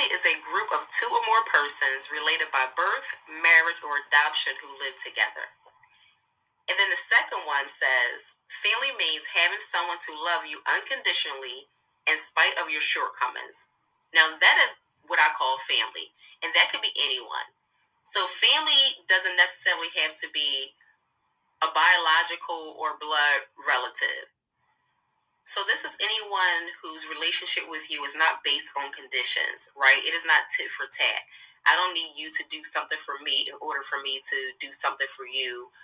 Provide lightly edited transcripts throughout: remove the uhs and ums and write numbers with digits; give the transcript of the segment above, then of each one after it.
family is a group of two or more persons related by birth, marriage, or adoption who live together. And then the second one says, family means having someone to love you unconditionally in spite of your shortcomings. Now, that is what I call family, and that could be anyone. So, family doesn't necessarily have to be a biological or blood relative. So, this is anyone whose relationship with you is not based on conditions, right? It is not tit for tat. I don't need you to do something for me in order for me to do something for you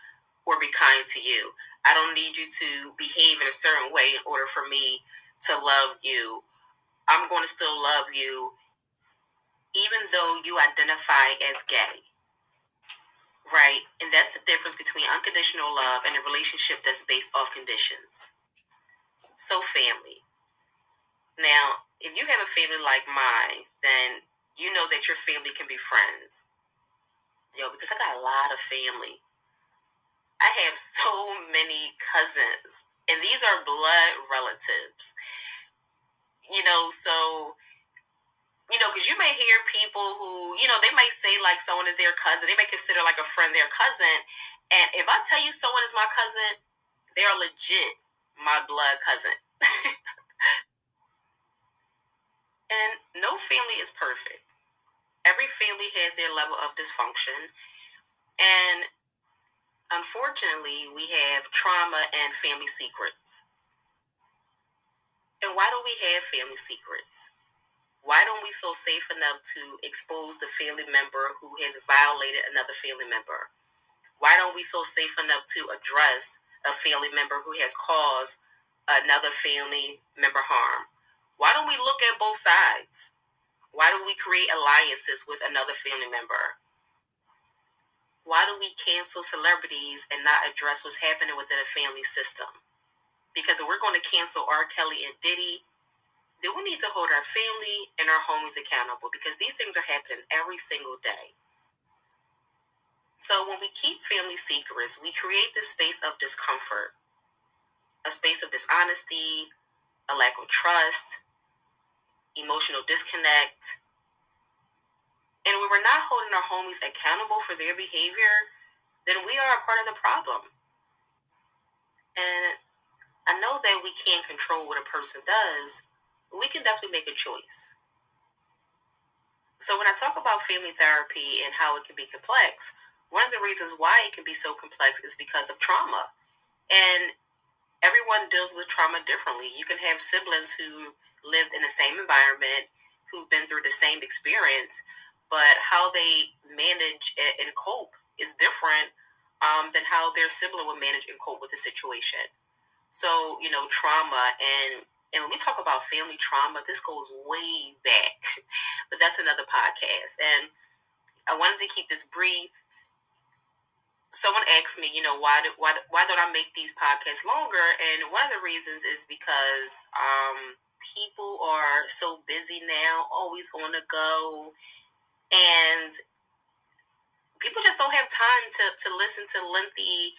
or be kind to you. I don't need you to behave in a certain way in order for me to love you. I'm going to still love you even though you identify as gay, right? And that's the difference between unconditional love and a relationship that's based off conditions. So, family. Now, if you have a family like mine, then you know that your family can be friends. Because I got a lot of family. I have so many cousins, and these are blood relatives. Because you may hear people who, they might say like someone is their cousin. They may consider like a friend their cousin. And if I tell you someone is my cousin, they are legit my blood cousin. And no family is perfect. Every family has their level of dysfunction. And unfortunately, we have trauma and family secrets. And why do we have family secrets? Why don't we feel safe enough to expose the family member who has violated another family member? Why don't we feel safe enough to address a family member who has caused another family member harm? Why don't we look at both sides? Why do we create alliances with another family member? Why do we cancel celebrities and not address what's happening within a family system? Because if we're going to cancel R. Kelly and Diddy, then we need to hold our family and our homies accountable, because these things are happening every single day. So when we keep family secrets, we create this space of discomfort, a space of dishonesty, a lack of trust, emotional disconnect. And when we're not holding our homies accountable for their behavior, then we are a part of the problem. And I know that we can't control what a person does, but we can definitely make a choice. So when I talk about family therapy and how it can be complex, one of the reasons why it can be so complex is because of trauma. And everyone deals with trauma differently. You can have siblings who lived in the same environment, who've been through the same experience, but how they manage and cope is different than how their sibling would manage and cope with the situation. So, trauma and when we talk about family trauma, this goes way back, but that's another podcast. And I wanted to keep this brief. Someone asked me, why don't I make these podcasts longer? And one of the reasons is because people are so busy now, always on the go, and people just don't have time to listen to lengthy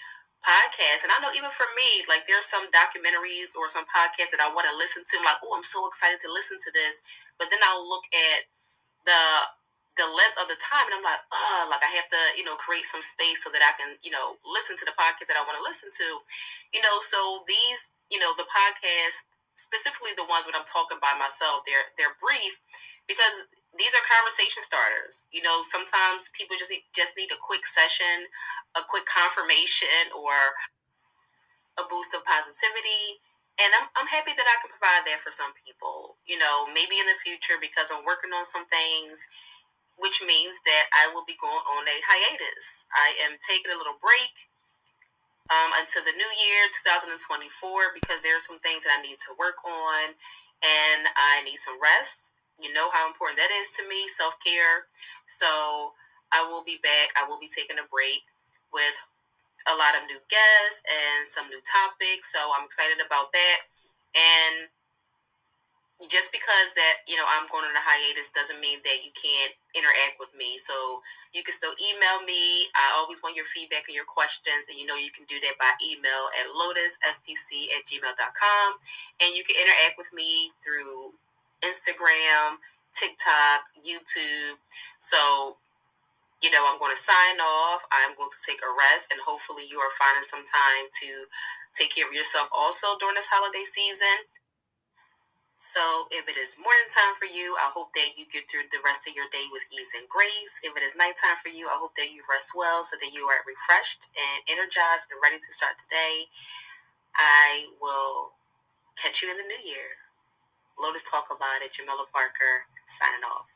podcasts. And I know even for me, like there's some documentaries or some podcasts that I want to listen to. I'm like, oh, I'm so excited to listen to this. But then I'll look at the length of the time, and I'm like, I have to, create some space so that I can, listen to the podcast that I want to listen to. So these, the podcasts, specifically the ones when I'm talking by myself, they're brief because these are conversation starters. Sometimes people just need a quick session, a quick confirmation, or a boost of positivity. And I'm happy that I can provide that for some people. Maybe in the future, because I'm working on some things, which means that I will be going on a hiatus. I am taking a little break until the new year, 2024, because there are some things that I need to work on, and I need some rest. You know how important that is to me, self-care. So I will be back. I will be taking a break with a lot of new guests and some new topics. So I'm excited about that. And just because that, I'm going on a hiatus doesn't mean that you can't interact with me. So you can still email me. I always want your feedback and your questions. And you can do that by email at lotuspc@gmail.com. And you can interact with me through Instagram, TikTok, YouTube. So, I'm going to sign off. I'm going to take a rest, and hopefully you are finding some time to take care of yourself also during this holiday season. So if it is morning time for you, I hope that you get through the rest of your day with ease and grace. If it is nighttime for you, I hope that you rest well so that you are refreshed and energized and ready to start the day. I will catch you in the new year. Lotus Talk About It, Jamilia Parker, signing off.